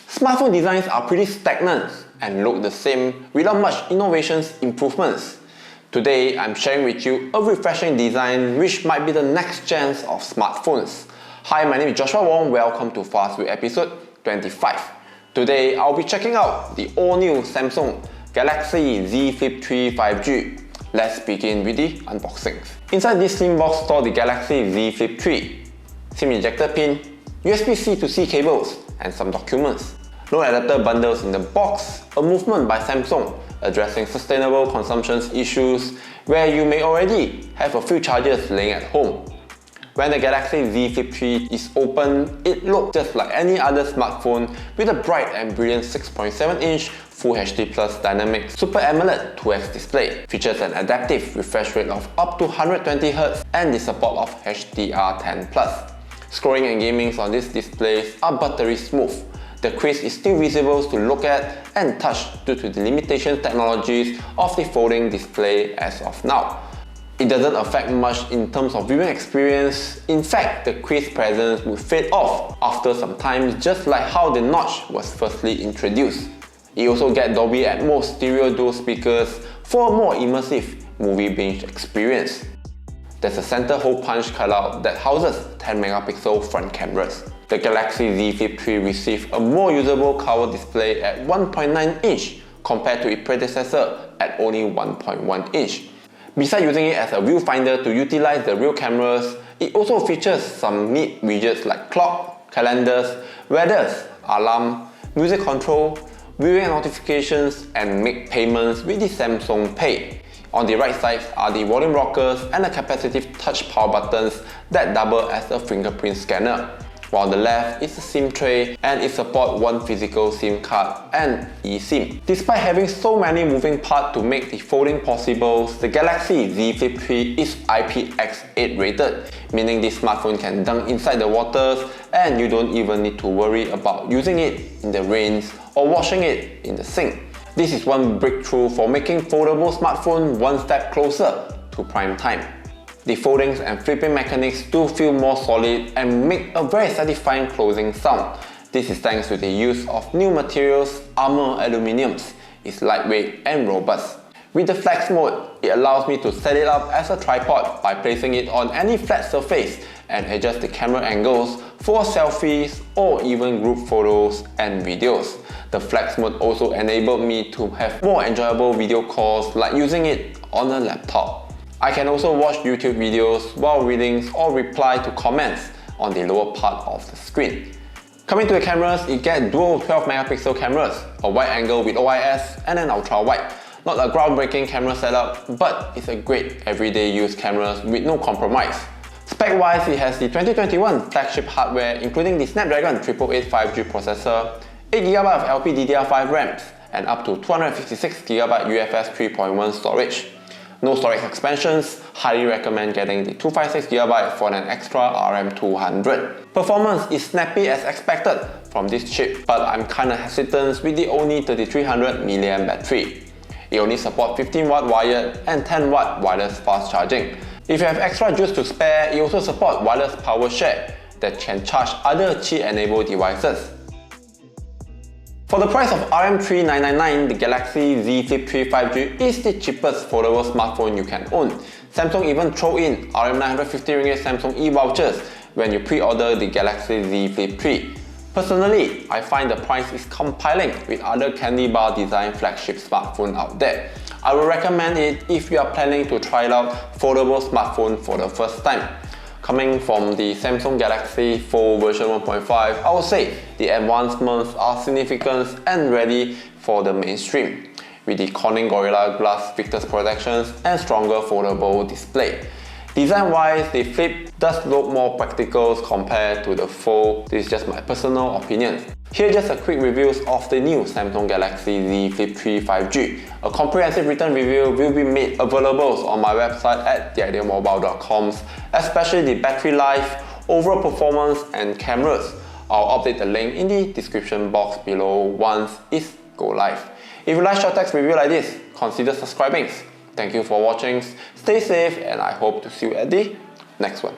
Smartphone designs are pretty stagnant and look the same without much innovations improvements. Today, I'm sharing with you a refreshing design which might be the next gen of smartphones. Hi, my name is Joshua Wong, welcome to FastView episode 25. Today, I'll be checking out the all-new Samsung Galaxy Z Flip3 5G. Let's begin with the unboxing. Inside this slim box store the Galaxy Z Flip3, SIM ejector pin, USB-C to C cables, and some documents. No adapter bundles in the box, a movement by Samsung addressing sustainable consumption issues where you may already have a few chargers laying at home. When the Galaxy Z Flip3 is open, it looks just like any other smartphone with a bright and brilliant 6.7-inch Full HD Plus Dynamic Super AMOLED 2X display. Features an adaptive refresh rate of up to 120Hz and the support of HDR10+. Scrolling and gaming on these displays are buttery smooth. The crease is still visible to look at and touch due to the limitation technologies of the folding display as of now. It doesn't affect much in terms of viewing experience. In fact, the crease presence will fade off after some time, just like how the notch was firstly introduced. You also get Dolby Atmos stereo dual speakers for a more immersive movie binge experience. There's a center hole punch cutout that houses 10MP front cameras. The Galaxy Z Flip3 received a more usable cover display at 1.9-inch compared to its predecessor at only 1.1-inch. Besides using it as a viewfinder to utilize the real cameras, it also features some neat widgets like clock, calendars, weathers, alarm, music control, viewing notifications, and make payments with the Samsung Pay. On the right side are the volume rockers and the capacitive touch power buttons that double as a fingerprint scanner, while on the left is a SIM tray and it supports one physical SIM card and eSIM. Despite having so many moving parts to make the folding possible, the Galaxy Z Flip3 is IPX8 rated, meaning this smartphone can dunk inside the waters and you don't even need to worry about using it in the rains or washing it in the sink. This is one breakthrough for making foldable smartphone one step closer to prime time. The foldings and flipping mechanics do feel more solid and make a very satisfying closing sound. This is thanks to the use of new materials, armor aluminiums. It's lightweight and robust. With the flex mode, it allows me to set it up as a tripod by placing it on any flat surface and adjust the camera angles for selfies or even group photos and videos. The flex mode also enabled me to have more enjoyable video calls like using it on a laptop. I can also watch YouTube videos while reading or reply to comments on the lower part of the screen. Coming to the cameras, it gets dual 12MP cameras, a wide angle with OIS and an ultra wide. Not a groundbreaking camera setup, but it's a great everyday use camera with no compromise. Spec-wise, it has the 2021 flagship hardware including the Snapdragon 888 5G processor, 8GB of LPDDR5 RAM, and up to 256GB UFS 3.1 storage. No storage expansions, highly recommend getting the 256GB for an extra RM200. Performance is snappy as expected from this chip, but I'm kinda hesitant with the only 3300mAh battery. It only supports 15W wired and 10W wireless fast charging. If you have extra juice to spare, it also supports wireless power share that can charge other Qi-enabled devices. For the price of RM3999, the Galaxy Z Flip3 5G is the cheapest foldable smartphone you can own. Samsung even throw in RM950 Samsung e-vouchers when you pre-order the Galaxy Z Flip3. Personally, I find the price is compelling with other candy bar design flagship smartphones out there. I would recommend it if you are planning to try out foldable smartphone for the first time. Coming from the Samsung Galaxy Fold version 1.5, I would say the advancements are significant and ready for the mainstream, with the Corning Gorilla Glass Victus protections and stronger foldable display. Design-wise, the Flip does look more practical compared to the Fold. This is just my personal opinion. Here just a quick review of the new Samsung Galaxy Z Flip3 5G. A comprehensive written review will be made available on my website at theidealmobile.com, especially the battery life, overall performance and cameras. I'll update the link in the description box below once it's go live. If you like short text review like this, consider subscribing. Thank you for watching, stay safe, and I hope to see you at the next one.